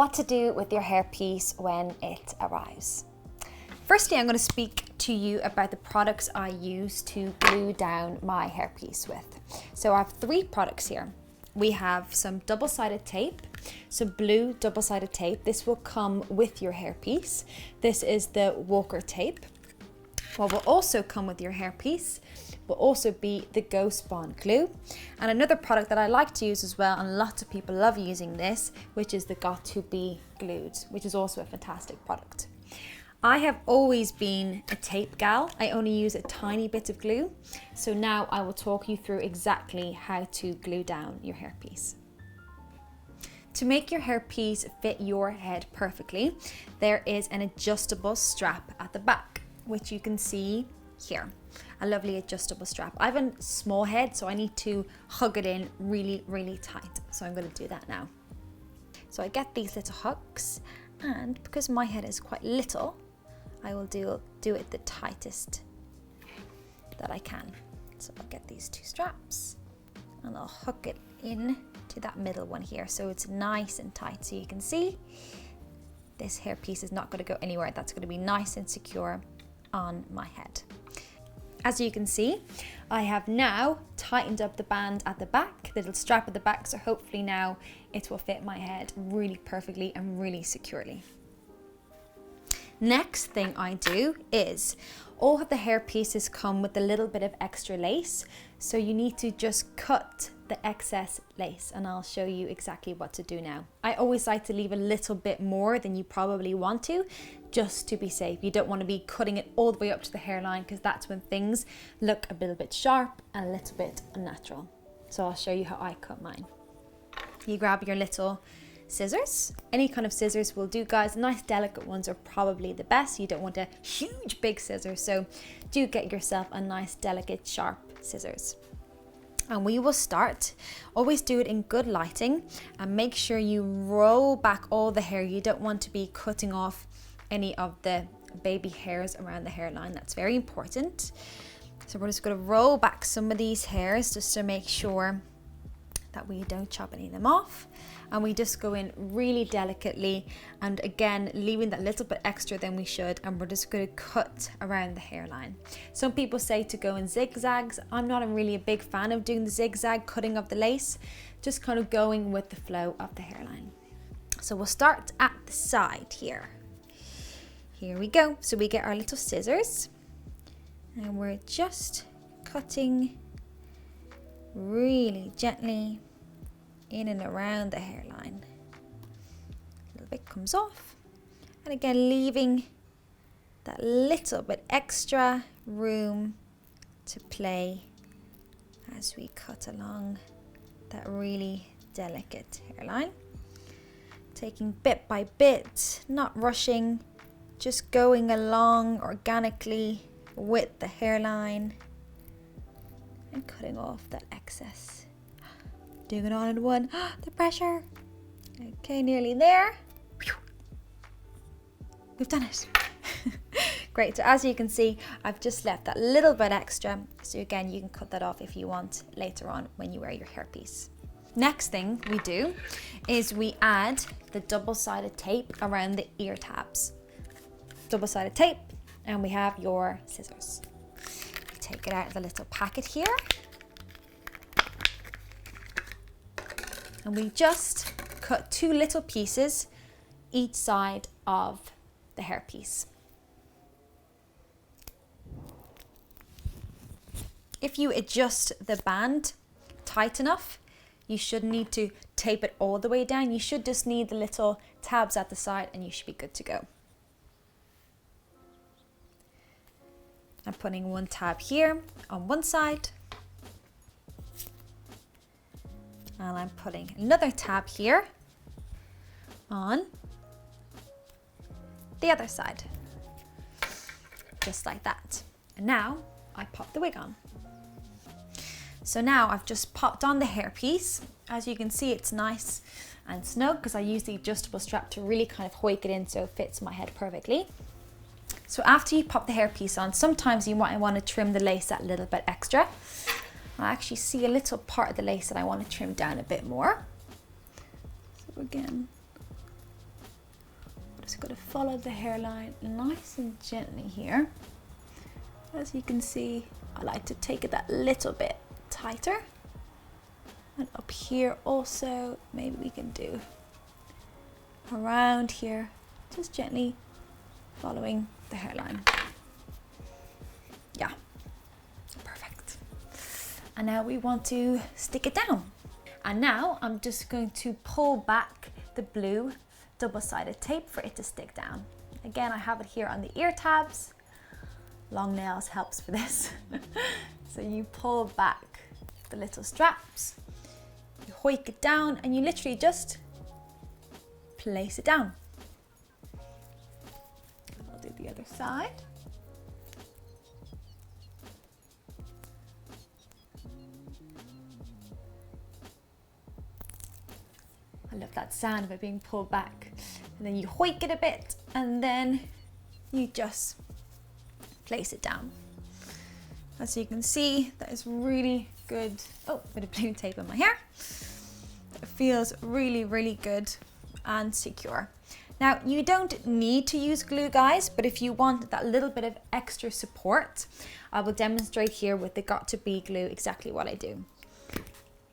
what to do with your hairpiece when it arrives. Firstly, I'm going to speak to you about the products I use to glue down my hairpiece with. So I have 3 products here. We have some double-sided tape, some blue double-sided tape. This will come with your hairpiece. This is the Walker tape. What will also come with your hairpiece will also be the Ghost Bond glue. And another product that I like to use as well, and lots of people love using this, which is the Got To Be Glued, which is also a fantastic product. I have always been a tape gal. I only use a tiny bit of glue. So now I will talk you through exactly how to glue down your hairpiece. To make your hairpiece fit your head perfectly, there is an adjustable strap at the back, which you can see here. A lovely adjustable strap. I have a small head, so I need to hug it in really, really tight. So I'm going to do that now. So I get these little hooks, and because my head is quite little, I will do it the tightest that I can. So I'll get these 2 straps and I'll hook it in to that middle one here, so it's nice and tight. So you can see this hairpiece is not going to go anywhere. That's going to be nice and secure on my head. As you can see, I have now tightened up the band at the back, the little strap at the back, so hopefully now it will fit my head really perfectly and really securely. Next thing I do is, all of the hair pieces come with a little bit of extra lace, so you need to just cut the excess lace, and I'll show you exactly what to do now. I always like to leave a little bit more than you probably want to, just to be safe. You don't want to be cutting it all the way up to the hairline, because that's when things look a little bit sharp and a little bit unnatural. So I'll show you how I cut mine. You grab your little scissors. Any kind of scissors will do, guys. Nice delicate ones are probably the best. You don't want a huge big scissor, so do get yourself a nice delicate sharp scissors. And we will start, always do it in good lighting, and make sure you roll back all the hair. You don't want to be cutting off any of the baby hairs around the hairline. That's very important. So we're just going to roll back some of these hairs just to make sure that we don't chop any of them off. And we just go in really delicately, and again leaving that little bit extra than we should, and we're just going to cut around the hairline. Some people say to go in zigzags. I'm not really a big fan of doing the zigzag cutting of the lace, just kind of going with the flow of the hairline. So we'll start at the side here. Here we go. So we get our little scissors and we're just cutting really gently in and around the hairline. A little bit comes off, and again leaving that little bit extra room to play as we cut along that really delicate hairline. Taking bit by bit, not rushing, just going along organically with the hairline and cutting off that excess. Doing it all in one. The pressure. Okay, nearly there. We've done it. Great. So as you can see, I've just left that little bit extra. So again, you can cut that off if you want later on when you wear your hairpiece. Next thing we do is we add the double-sided tape around the ear tabs. Double-sided tape, and we have your scissors. Take it out of the little packet here. And we just cut 2 little pieces each side of the hairpiece. If you adjust the band tight enough, you shouldn't need to tape it all the way down. You should just need the little tabs at the side and you should be good to go. I'm putting 1 tab here on one side. And I'm putting another tab here on the other side. Just like that. And now I pop the wig on. So now I've just popped on the hairpiece. As you can see, it's nice and snug because I use the adjustable strap to really kind of hoik it in so it fits my head perfectly. So after you pop the hairpiece on, sometimes you might want to trim the lace that little bit extra. I actually see a little part of the lace that I want to trim down a bit more. So again, just got to follow the hairline nice and gently here. As you can see, I like to take it that little bit tighter. And up here also, maybe we can do around here, just gently following the hairline. Yeah, perfect. And now we want to stick it down. And now I'm just going to pull back the blue double-sided tape for it to stick down. Again, I have it here on the ear tabs. Long nails helps for this. So you pull back the little straps, you hoik it down, and you literally just place it down. I'll do the other side. I love that sound of it being pulled back. And then you hoik it a bit, and then you just place it down. As you can see, that is really good. Oh, bit of blue tape on my hair. It feels really, really good and secure. Now, you don't need to use glue, guys, but if you want that little bit of extra support, I will demonstrate here with the Got to Be glue exactly what I do.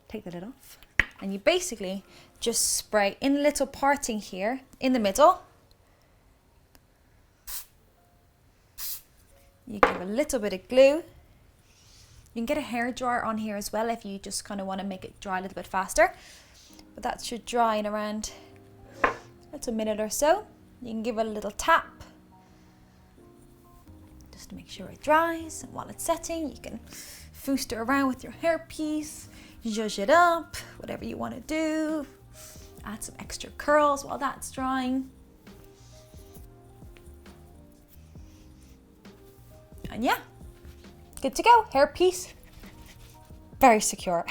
Take the lid off, and you basically just spray in the little parting here in the middle. You give a little bit of glue. You can get a hairdryer on here as well if you just kind of want to make it dry a little bit faster. But that should dry in around a minute or so. You can give it a little tap just to make sure it dries. And while it's setting, you can foost it around with your hairpiece, zhuzh it up, whatever you want to do. Add some extra curls while that's drying. And yeah, good to go. Hairpiece, very secure.